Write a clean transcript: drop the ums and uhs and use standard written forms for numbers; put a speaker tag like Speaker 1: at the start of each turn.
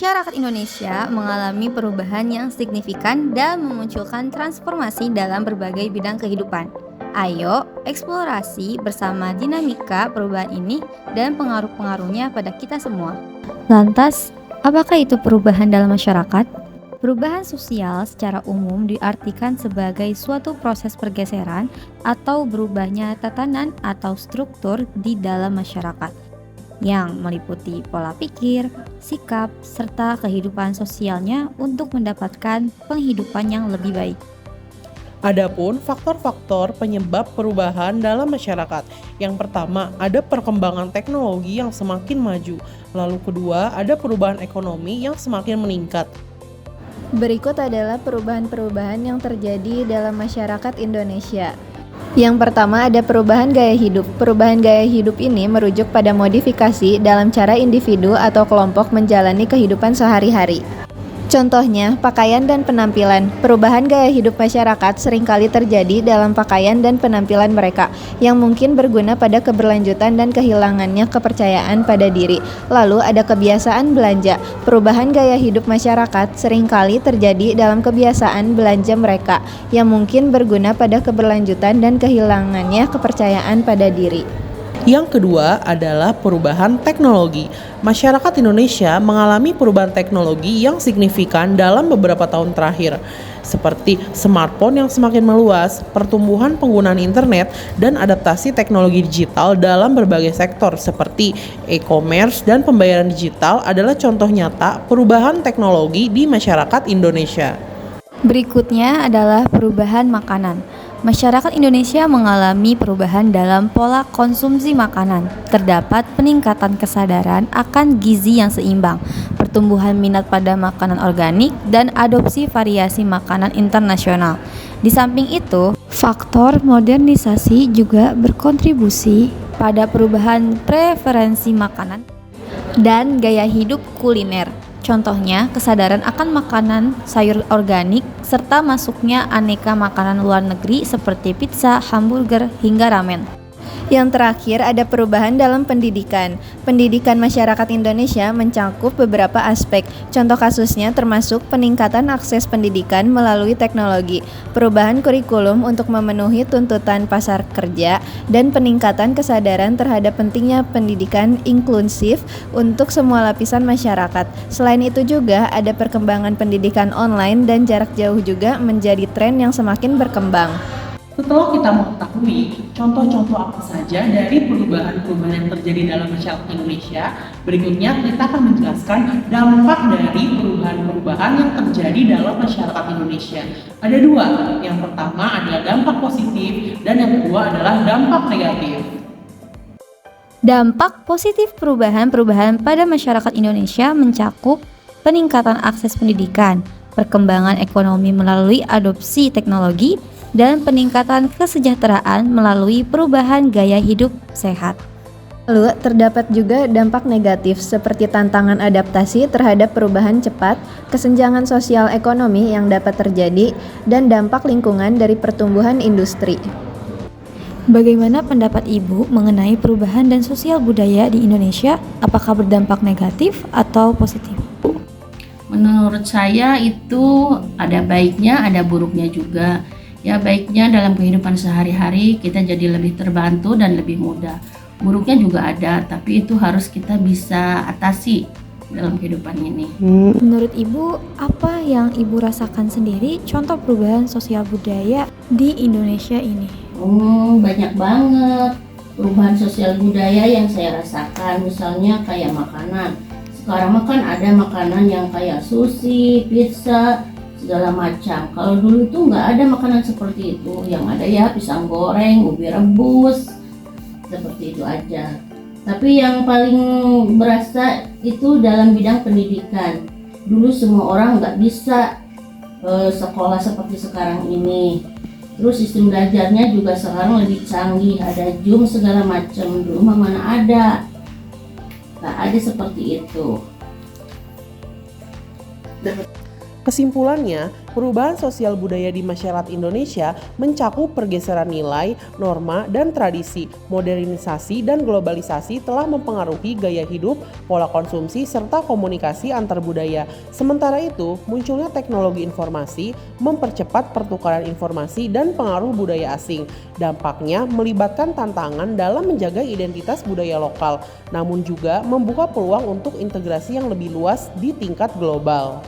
Speaker 1: Masyarakat Indonesia mengalami perubahan yang signifikan dan memunculkan transformasi dalam berbagai bidang kehidupan. Ayo eksplorasi bersama dinamika perubahan ini dan pengaruh-pengaruhnya pada kita semua. Lantas, apakah itu perubahan dalam masyarakat? Perubahan sosial secara umum diartikan sebagai suatu proses pergeseran atau berubahnya tatanan atau struktur di dalam masyarakat yang meliputi pola pikir, sikap, serta kehidupan sosialnya untuk mendapatkan penghidupan yang lebih baik.
Speaker 2: Adapun faktor-faktor penyebab perubahan dalam masyarakat. Yang pertama, ada perkembangan teknologi yang semakin maju. Lalu kedua, ada perubahan ekonomi yang semakin meningkat.
Speaker 3: Berikut adalah perubahan-perubahan yang terjadi dalam masyarakat Indonesia. Yang pertama ada perubahan gaya hidup. Perubahan gaya hidup ini merujuk pada modifikasi dalam cara individu atau kelompok menjalani kehidupan sehari-hari. Contohnya, pakaian dan penampilan. Perubahan gaya hidup masyarakat seringkali terjadi dalam pakaian dan penampilan mereka, yang mungkin berguna pada keberlanjutan dan kehilangannya kepercayaan pada diri. Lalu ada kebiasaan belanja. Perubahan gaya hidup masyarakat seringkali terjadi dalam kebiasaan belanja mereka, yang mungkin berguna pada keberlanjutan dan kehilangannya kepercayaan pada diri.
Speaker 2: Yang kedua adalah perubahan teknologi. Masyarakat Indonesia mengalami perubahan teknologi yang signifikan dalam beberapa tahun terakhir, seperti smartphone yang semakin meluas, pertumbuhan penggunaan internet, dan adaptasi teknologi digital dalam berbagai sektor seperti e-commerce dan pembayaran digital adalah contoh nyata perubahan teknologi di masyarakat Indonesia.
Speaker 1: Berikutnya adalah perubahan makanan. Masyarakat Indonesia mengalami perubahan dalam pola konsumsi makanan. Terdapat peningkatan kesadaran akan gizi yang seimbang, pertumbuhan minat pada makanan organik, dan adopsi variasi makanan internasional. Di samping itu, faktor modernisasi juga berkontribusi pada perubahan preferensi makanan dan gaya hidup kuliner. Contohnya, kesadaran akan makanan sayur organik, serta masuknya aneka makanan luar negeri seperti pizza, hamburger, hingga ramen.
Speaker 3: Yang terakhir ada perubahan dalam pendidikan. Pendidikan masyarakat Indonesia mencakup beberapa aspek. Contoh kasusnya termasuk peningkatan akses pendidikan melalui teknologi, perubahan kurikulum untuk memenuhi tuntutan pasar kerja, dan peningkatan kesadaran terhadap pentingnya pendidikan inklusif untuk semua lapisan masyarakat. Selain itu juga ada perkembangan pendidikan online dan jarak jauh juga menjadi tren yang semakin berkembang.
Speaker 2: Setelah kita mengetahui contoh-contoh apa saja dari perubahan-perubahan yang terjadi dalam masyarakat Indonesia, berikutnya kita akan menjelaskan dampak dari perubahan-perubahan yang terjadi dalam masyarakat Indonesia. Ada dua, yang pertama adalah dampak positif dan yang kedua adalah dampak negatif.
Speaker 1: Dampak positif perubahan-perubahan pada masyarakat Indonesia mencakup peningkatan akses pendidikan, perkembangan ekonomi melalui adopsi teknologi, dan peningkatan kesejahteraan melalui perubahan gaya hidup sehat.
Speaker 3: Lalu terdapat juga dampak negatif seperti tantangan adaptasi terhadap perubahan cepat, kesenjangan sosial ekonomi yang dapat terjadi, dan dampak lingkungan dari pertumbuhan industri.
Speaker 1: Bagaimana pendapat Ibu mengenai perubahan dan sosial budaya di Indonesia? Apakah berdampak negatif atau positif?
Speaker 4: Menurut saya itu ada baiknya, ada buruknya juga. Ya, baiknya dalam kehidupan sehari-hari kita jadi lebih terbantu dan lebih mudah. Buruknya juga ada, tapi itu harus kita bisa atasi dalam kehidupan ini.
Speaker 1: Menurut Ibu, apa yang Ibu rasakan sendiri contoh perubahan sosial budaya di Indonesia ini?
Speaker 4: Banyak banget perubahan sosial budaya yang saya rasakan, misalnya kayak makanan. Sekarang kan ada makanan yang kayak sushi, pizza, segala macam. Kalau dulu tuh nggak ada makanan seperti itu. Yang ada ya pisang goreng, ubi rebus, seperti itu aja. Tapi yang paling berasa itu dalam bidang pendidikan. Dulu semua orang nggak bisa sekolah seperti sekarang ini. Terus sistem belajarnya juga sekarang lebih canggih, ada Zoom segala macam. Dulu mana ada, nggak ada seperti itu.
Speaker 2: Kesimpulannya, perubahan sosial budaya di masyarakat Indonesia mencakup pergeseran nilai, norma, dan tradisi. Modernisasi dan globalisasi telah mempengaruhi gaya hidup, pola konsumsi, serta komunikasi antar budaya. Sementara itu, munculnya teknologi informasi mempercepat pertukaran informasi dan pengaruh budaya asing. Dampaknya melibatkan tantangan dalam menjaga identitas budaya lokal, namun juga membuka peluang untuk integrasi yang lebih luas di tingkat global.